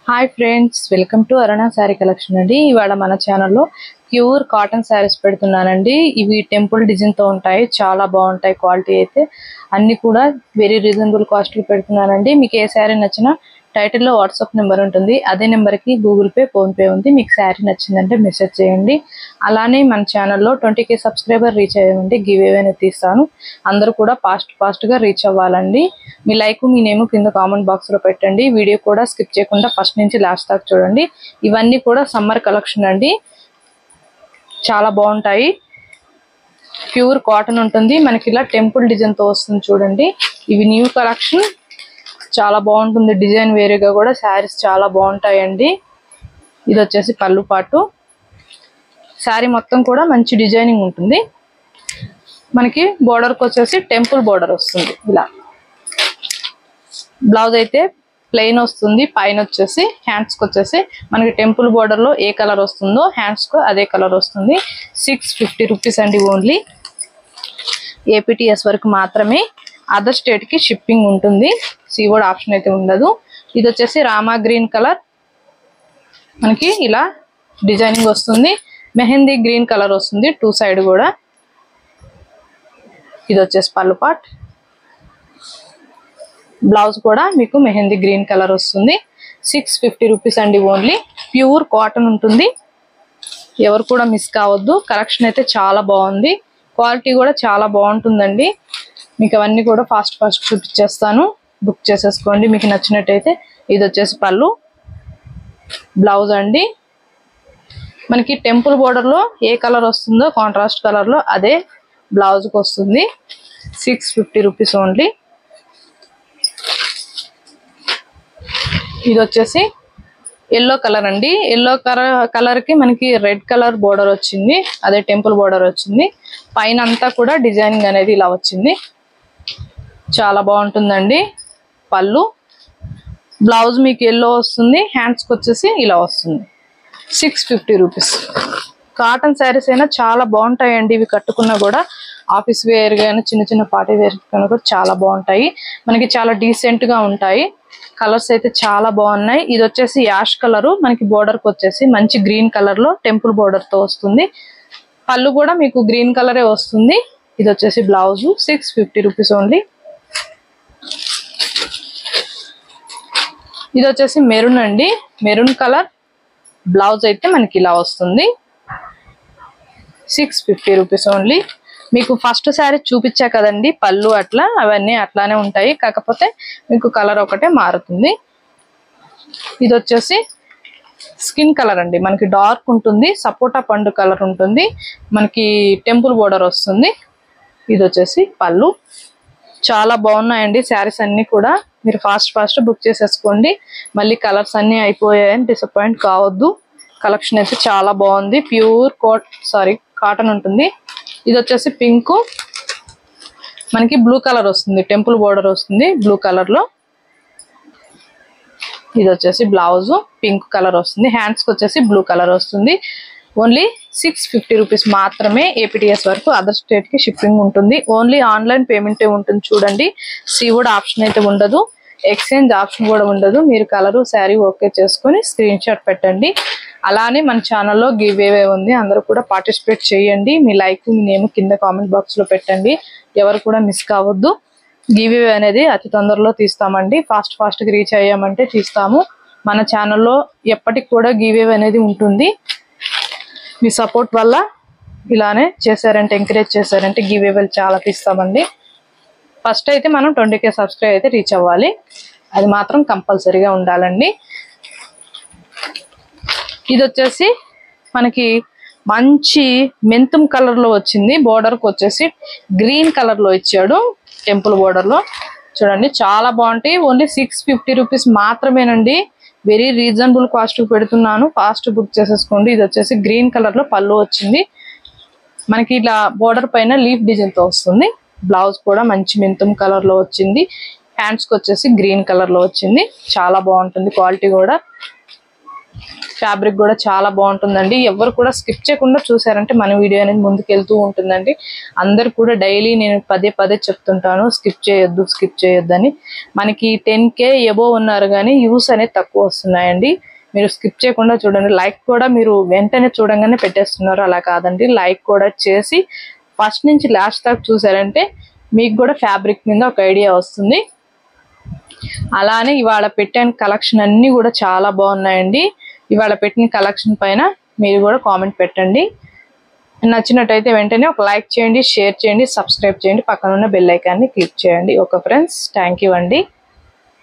Hi friends, welcome to Aruna sari collection అండి. ఇవాళ మన ఛానల్లో ప్యూర్ కాటన్ శారీస్ పెడుతున్నానండి. ఇవి టెంపుల్ డిజైన్ తో ఉంటాయి, చాలా బాగుంటాయి. క్వాలిటీ అయితే అన్ని కూడా వెరీ రీజనబుల్ కాస్ట్ కి పెడుతున్నానండి. మీకు ఏ శారీ నచ్చినా టైటిల్ లో వాట్సాప్ నెంబర్ ఉంటుంది, అదే నెంబర్ కి గూగుల్ పే, ఫోన్ పే ఉంది. మీకు శారీ నచ్చిందంటే మెసేజ్ చేయండి. అలానే మన ఛానల్లో 20K సబ్స్క్రైబర్ రీచ్ అయ్యామండి, గివ్ అవే అనేది తీస్తాను. అందరూ కూడా ఫాస్ట్ గా రీచ్ అవ్వాలండి. మీ లైక్ మీ నేమ్ కింద కామెంట్ బాక్స్ లో పెట్టండి. వీడియో కూడా స్కిప్ చేయకుండా ఫస్ట్ నుంచి లాస్ట్ దాకా చూడండి. ఇవన్నీ కూడా సమ్మర్ కలెక్షన్ అండి, చాలా బాగుంటాయి. ప్యూర్ కాటన్ ఉంటుంది, మనకి ఇలా టెంపుల్ డిజైన్ తో వస్తుంది చూడండి. ఇవి న్యూ కలెక్షన్, చాలా బాగుంటుంది. డిజైన్ వేరేగా కూడా శారీస్ చాలా బాగుంటాయండి. ఇది వచ్చేసి పళ్ళు పాటు. శారీ మొత్తం కూడా మంచి డిజైనింగ్ ఉంటుంది. మనకి బోర్డర్కి వచ్చేసి టెంపుల్ బోర్డర్ వస్తుంది. ఇలా బ్లౌజ్ అయితే ప్లెయిన్ వస్తుంది. పైన వచ్చేసి హ్యాండ్స్ కి వచ్చేసి మనకి టెంపుల్ బోర్డర్ లో ఏ కలర్ వస్తుందో హ్యాండ్స్ కు అదే కలర్ వస్తుంది. 650 రూపీస్ అండి ఓన్లీ. ఏపీటీఎస్ వరకు మాత్రమే, అదర్ స్టేట్ కి షిప్పింగ్ ఉంటుంది. సీవర్డ్ ఆప్షన్ అయితే ఉండదు. ఇది వచ్చేసి రామా గ్రీన్ కలర్, మనకి ఇలా డిజైనింగ్ వస్తుంది. మెహందీ గ్రీన్ కలర్ వస్తుంది టూ సైడ్ కూడా. ఇది వచ్చేసి పళ్ళు పాట్. బ్లౌజ్ కూడా మీకు మెహందీ గ్రీన్ కలర్ వస్తుంది. 650 రూపీస్ అండి ఓన్లీ. ప్యూర్ కాటన్ ఉంటుంది, ఎవరు కూడా మిస్ కావద్దు. కలెక్షన్ అయితే చాలా బాగుంది, క్వాలిటీ కూడా చాలా బాగుంటుందండి. మీకు అవన్నీ కూడా ఫాస్ట్ చూపించేస్తాను, బుక్ చేసేసుకోండి మీకు నచ్చినట్టయితే. ఇది వచ్చేసి పళ్ళు, బ్లౌజ్ అండి. మనకి టెంపుల్ బోర్డర్ లో ఏ కలర్ వస్తుందో కాంట్రాస్ట్ కలర్ లో అదే బ్లౌజ్ కి వస్తుంది. 650 రూపీస్ ఓన్లీ. ఇది వచ్చేసి ఎల్లో కలర్ అండి. ఎల్లో కలర్ కి మనకి రెడ్ కలర్ బోర్డర్ వచ్చింది, అదే టెంపుల్ బోర్డర్ వచ్చింది. పైన అంతా కూడా డిజైనింగ్ అనేది ఇలా వచ్చింది, చాలా బాగుంటుందండి. పళ్ళు, బ్లౌజ్ మీకు ఎల్లో వస్తుంది, హ్యాండ్స్ కి వచ్చేసి ఇలా వస్తుంది. 650 రూపీస్. కాటన్ శారీస్ అయినా చాలా బాగుంటాయండి. ఇవి కట్టుకున్నా కూడా ఆఫీస్ వేర్ గానీ చిన్న పార్టీ వేర్ గానీ కూడా చాలా బాగుంటాయి. మనకి చాలా డీసెంట్ గా ఉంటాయి. కలర్స్ అయితే చాలా బాగున్నాయి. ఇది వచ్చేసి యాష్ కలర్, మనకి బోర్డర్ కి వచ్చేసి మంచి గ్రీన్ కలర్ లో టెంపుల్ బోర్డర్ తో వస్తుంది. పళ్ళు కూడా మీకు గ్రీన్ కలరే వస్తుంది. ఇది వచ్చేసి బ్లౌజ్. 650 rupees only. ఇది వచ్చేసి మెరూన్ అండి, మెరూన్ కలర్. బ్లౌజ్ అయితే మనకి ఇలా వస్తుంది. 650 రూపీస్ ఓన్లీ. మీకు ఫస్ట్ శారీ చూపించా కదండి, పళ్ళు అట్లా అవన్నీ అట్లానే ఉంటాయి, కాకపోతే మీకు కలర్ ఒకటే మారుతుంది. ఇది వచ్చేసి స్కిన్ కలర్ అండి, మనకి డార్క్ ఉంటుంది, సపోటా పండు కలర్ ఉంటుంది, మనకి టెంపుల్ బోర్డర్ వస్తుంది. ఇది వచ్చేసి పళ్ళు. చాలా బాగున్నాయండి శారీస్ అన్ని కూడా. మీరు ఫాస్ట్ బుక్ చేసేసుకోండి. మళ్ళీ కలర్స్ అన్ని అయిపోయాయని డిసప్పాయింట్ కావద్దు. కలెక్షన్ అయితే చాలా బాగుంది. ప్యూర్ కాటన్ ఉంటుంది. ఇది వచ్చేసి పింక్, మనకి బ్లూ కలర్ వస్తుంది, టెంపుల్ బోర్డర్ వస్తుంది బ్లూ కలర్ లో. ఇది వచ్చేసి బ్లౌజ్ పింక్ కలర్ వస్తుంది, హ్యాండ్స్ కి వచ్చేసి బ్లూ కలర్ వస్తుంది. ఓన్లీ 650 రూపీస్ మాత్రమే. ఏపీటీఎస్ వరకు, అదర్ స్టేట్ కి షిప్పింగ్ ఉంటుంది. ఓన్లీ ఆన్లైన్ పేమెంటే ఉంటుంది చూడండి. సీవుడ్ ఆప్షన్ అయితే ఉండదు, ఎక్స్చేంజ్ ఆప్షన్ కూడా ఉండదు. మీరు కలరు శారీ ఓకే చేసుకొని స్క్రీన్ షాట్ పెట్టండి. అలానే మన ఛానల్లో గివ్ అవే ఉంది, అందరూ కూడా పార్టిసిపేట్ చేయండి. మీ లైక్ మీ నేమ్ కింద కామెంట్ బాక్స్ లో పెట్టండి, ఎవరు కూడా మిస్ కావద్దు. గివ్ అవే అనేది అతి తొందరలో తీస్తామండి. ఫాస్ట్ గా రీచ్ అయ్యామంటే తీస్తాము. మన ఛానల్లో ఎప్పటికి కూడా గివ్ అవే అనేది ఉంటుంది. మీ సపోర్ట్ వల్ల ఇలానే చేశారంటే, ఎంకరేజ్ చేశారంటే గివ్ అవేలు చాలా తీస్తామండి. ఫస్ట్ అయితే మనం 20K సబ్స్క్రైబ్ అయితే రీచ్ అవ్వాలి, అది మాత్రం కంపల్సరీగా ఉండాలండి. ఇది వచ్చేసి మనకి మంచి మెంతుం కలర్ లో వచ్చింది. బోర్డర్ కి వచ్చేసి గ్రీన్ కలర్ లో ఇచ్చాడు, టెంపుల్ బోర్డర్ లో. చూడండి చాలా బాగుంటాయి. ఓన్లీ 650 రూపీస్ మాత్రమేనండి. వెరీ రీజనబుల్ కాస్ట్ పెడుతున్నాను, ఫాస్ట్ బుక్ చేసేసుకోండి. ఇది వచ్చేసి గ్రీన్ కలర్ లో పళ్ళు వచ్చింది, మనకి ఇలా బోర్డర్ పైన లీఫ్ డిజైన్ తో వస్తుంది. బ్లౌజ్ కూడా మంచి మెంతుం కలర్ లో వచ్చింది, హ్యాండ్స్ కి వచ్చేసి గ్రీన్ కలర్ లో వచ్చింది. చాలా బాగుంటుంది, క్వాలిటీ కూడా ఫ్యాబ్రిక్ కూడా చాలా బాగుంటుందండి. ఎవరు కూడా స్కిప్ చేయకుండా చూసారంటే మన వీడియో అనేది ముందుకెళ్తూ ఉంటుందండి. అందరు కూడా డైలీ నేను పదే చెప్తుంటాను, స్కిప్ చేయొద్దు అని. మనకి 10K ఎబోవ్ ఉన్నారు కానీ వ్యూస్ అనేది తక్కువ వస్తున్నాయండి. మీరు స్కిప్ చేయకుండా చూడండి. లైక్ కూడా మీరు వెంటనే చూడంగానే పెట్టేస్తున్నారు, అలా కాదండి. లైక్ కూడా చేసి ఫస్ట్ నుంచి లాస్ట్ దాకా చూసారంటే మీకు కూడా ఫ్యాబ్రిక్ మీద ఒక ఐడియా వస్తుంది. అలానే ఇవాళ పెట్టిన కలెక్షన్ అన్ని కూడా చాలా బాగున్నాయండి. ఇవాళ పెట్టిన కలెక్షన్ పైన మీరు కూడా కామెంట్ పెట్టండి. నచ్చినట్టయితే వెంటనే ఒక లైక్ చేయండి, షేర్ చేయండి, సబ్స్క్రైబ్ చేయండి, పక్కన ఉన్న బెల్ ఐకాన్ని క్లిక్ చేయండి. ఓకే ఫ్రెండ్స్, థ్యాంక్ యూ అండి.